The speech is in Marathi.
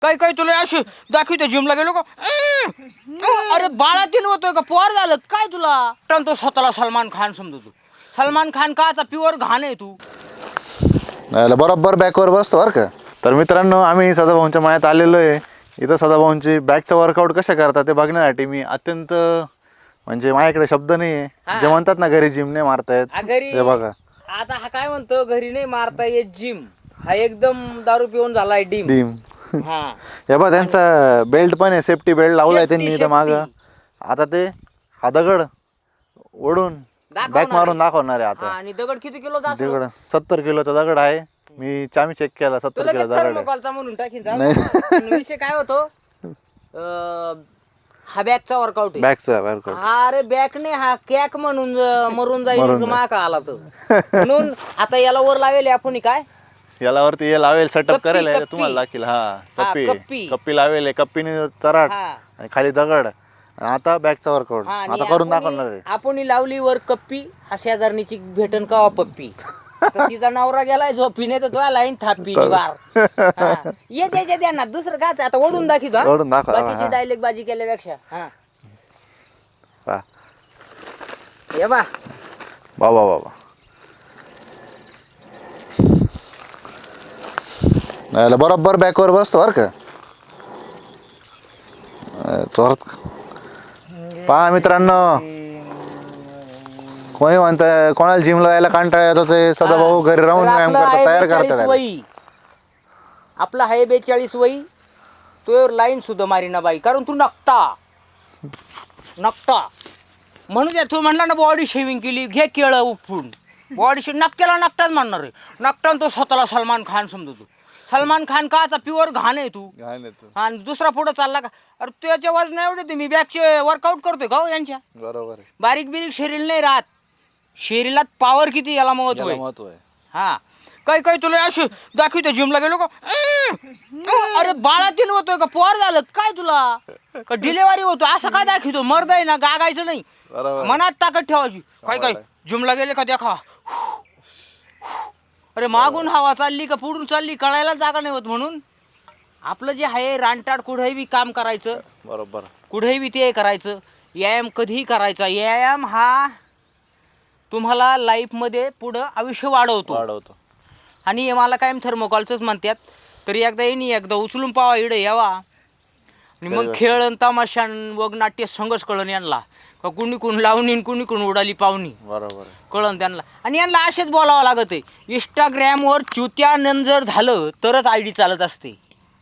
काय काय तुला अशी दाखवतो जिमला गेलो का अरे बाळा तीन होतोय का पोर झालं काय तुला पण तो स्वतःला सलमान खान समजतो. सलमान खान काचा प्युअर घाण आहे तू. बरोबर बॅकवर बसतो बरं का. तर मित्रांनो आम्ही सदाभाऊंच्या मायात आलेलो आहे. इथं सदाभाऊंची बॅकचा वर्कआउट कशा करतात ते बघण्यासाठी मी अत्यंत म्हणजे माझ्याकडे शब्द नाही आहे. जे म्हणतात ना घरी जिम नाही मारतायत घरी ते बघा. आता हा काय म्हणतो घरी नाही मारता येत जिम. हा एकदम दारू पिऊन झालाय डिम. डिम हा हे बघ त्यांचा बेल्ट पण आहे. सेफ्टी बेल्ट लावलाय त्यांनी इथं मागं. आता ते हा दगड ओढून बॅक मारून दाखवणार आहे आता. आणि दगड किती किलो दगड 70 किलोचा दगड आहे. मी चामी चेक केला 70 किलो दगड आहे. म्हणून टाकीन विषय काय होतो हा बॅकचा वर्कआउट आहे. बॅकचा वर्कआउट. अरे बॅक नाही हा कॅक म्हणून मरून जाईल माका आला तर म्हणून आता याला वर लावेल आपण काय याला वरती हे लावेल सेटअप करायला तुम्हाला दाखील. हा कप्पी कप्पी लावेल. कप्पीने चराट आणि खाली दगड. आता बॅकचा वर्कआउट आता करून दाखवणार आहे. आपण लावली वर कप्पी हा शेजारणीची भेटन का पप्पी. आता तिचा नवरा गेलाय झोपीने तर तो लाईन थापी बार ये द्या ना दुसरं काच आता ओढून दाखवतो. ओढून दाखव. बाकीची डायलेक्ट बाजी केल्यापेक्षा हे बा बाबा बाबा बरोबर बॅकवर बसतो बरं का. चोरत पहा मित्रांनो कोणी म्हणतं कोणाला जिमला यायला कंटाळा येतो ते सदाभाऊ घरी राहून व्यायाम करतात तयार करतात. आपला आहे 42 वय तो लाईन सुद्धा मारीना बाई कारण तू नकटा म्हणून द्या. तू म्हणला ना बॉडी शेविंग केली घे केळं उपटून बॉडी शेविंग नक्क्याला नकटाच म्हणणार आहे. नकटा तो स्वतःला सलमान खान समजतो. सलमान खान काचा प्युअर घाण आहे तू. आणि दुसरा पुढे चालला का अरे तुझ्या वजन एवढे तुम्ही बॅकचे वर्कआउट करतोय का यांच्या बरोबर. बारीक बिरीक शरीर नाही राहत. शरीरात पॉवर किती याला महत्व आहे. हा काय काय तुला अशी दाखवतो जिमला गेलो का अरे बाळा तीन होतोय का पोर झालं काय तुला का डिलेवरी होतो असं काय दाखवतो. मर्द आहे ना गागायचं नाही मनात ताकद ठेवायची. काय काय जिमला गेले का देखा अरे मागून हवा चालली का पुढून चालली कळायला जागा नाही होत. म्हणून आपलं जे आहे रानटाड कुठेही बी काम करायचं. बरोबर. कुठेही बी ते करायचं. व्यायाम कधीही करायचा. व्यायाम हा तुम्हाला लाईफमध्ये पुढं आयुष्य वाढवतो. आणि हे मला कायम थर्मोकॉलचंच म्हणतात. तरी एकदा येईन एकदा उचलून पावा इडं यावा आणि मग खेळ तमाशा वगनाट्य संघर्ष कळण यांना का कुणी कुण लावणी कुणी कुण उडाली पाहुणी. बरोबर कळण त्यांना. आणि यांना असेच बोलावं लागत आहे. इंस्टाग्रामवर चुत्यानंद जर झालं तरच आयडी चालत असते.